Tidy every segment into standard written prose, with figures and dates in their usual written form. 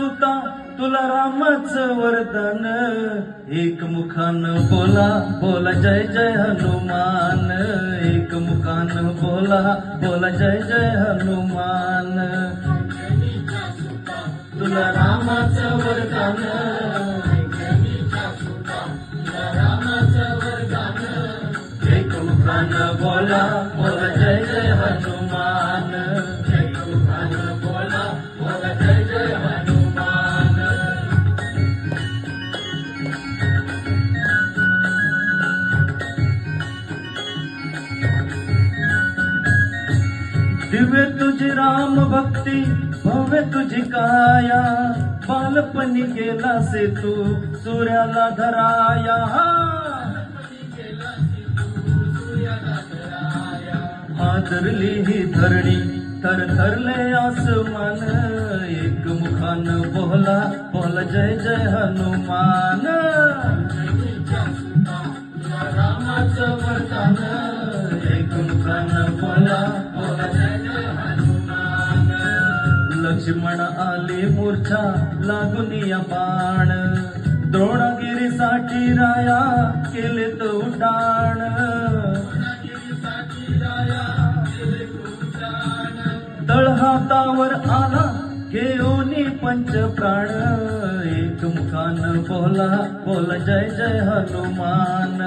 सुता तुला रामाचं वरदान, एक मुखानं बोला बोला जय जय हनुमान, एक मुखानं बोला बोला जय जय हनुमान. तुला रामाचं वरदान, एक मुखानं बोला बोला जय जय हनुमान, एक मुखानं बोला बोला जय जय हनुमान. दिव्य तुझी राम भक्ती भव्य तुझी काया, बालपणी गेला से तू सूर्याला धराया. हादरली ही धरणी थरथरले आसमान, एक मुखानं बोला बोला जय जय हनुमान. रामाचं वरदान, एक मुखानं बोला बोला जय जय हनुमान. लक्ष्मण आली मूर्छा लागून या बाण, द्रोणागिरीसाठी राया केले तो उड्डाण. तळहातावर आला घेऊनी पंच प्राण, एक मुखानं बोला बोला जय जय हनुमान.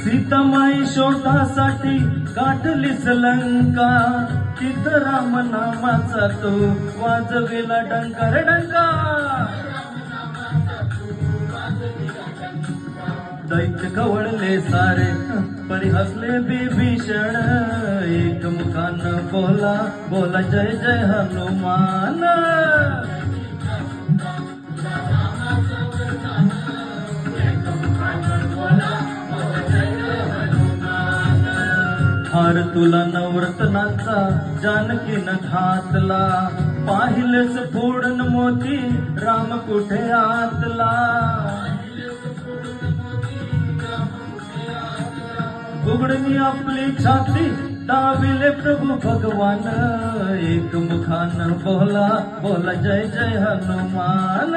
सीतामाई शोधासाठी गाठलीस लंका, तिथं राम नामाचा तो वाजविला डंकार डंका. दैत्य खवळले सारे परी हसले बिभीषण, एक मुखानं बोला बोला जय जय हनुमान. हार तुला नवरत्नाचा जानकीनं घातला, पाहिलेस फोडून मोती राम कुठे आतला. उघडणी आपली छाती दाविले प्रभू भगवान, एक मुखानं बोला बोला जय जय हनुमान.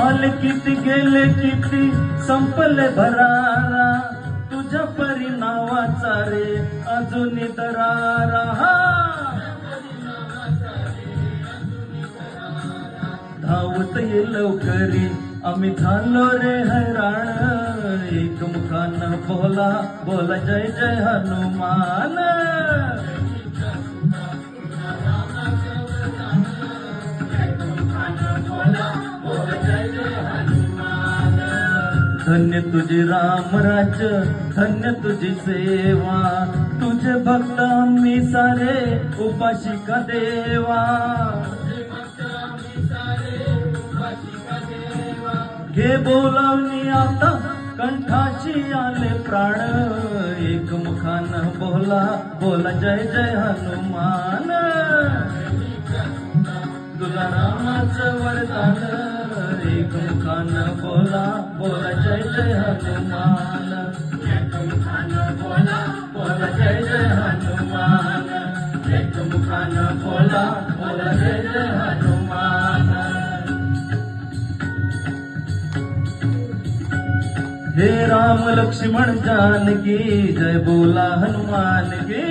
आले किती गेले किती संपले भरारा, तुझ्या परी नावाचा रे अजून दरारा. धावत ये लवकरी आम्ही झालो रे हैराण, एक मुखानं बोला बोला जय जय हनुमान. धन्य तुझी राम राज्य धन्य तुझी सेवा, तुझे भक्त आम्ही सारे उपाशी का देवा. घे बोलावणी आता कंठाशी आले प्राण, एक मुखानं बोला बोला जय जय हनुमान. तुला रामाचं वरदान, एक मुखानं बोला बोला जय जय हनुमान. एक मुखानं बोला बोला जय जय हनुमान, एक मुखानं बोला बोला जय जय हनुमान. हे राम लक्ष्मण जानकी जय बोला हनुमान की.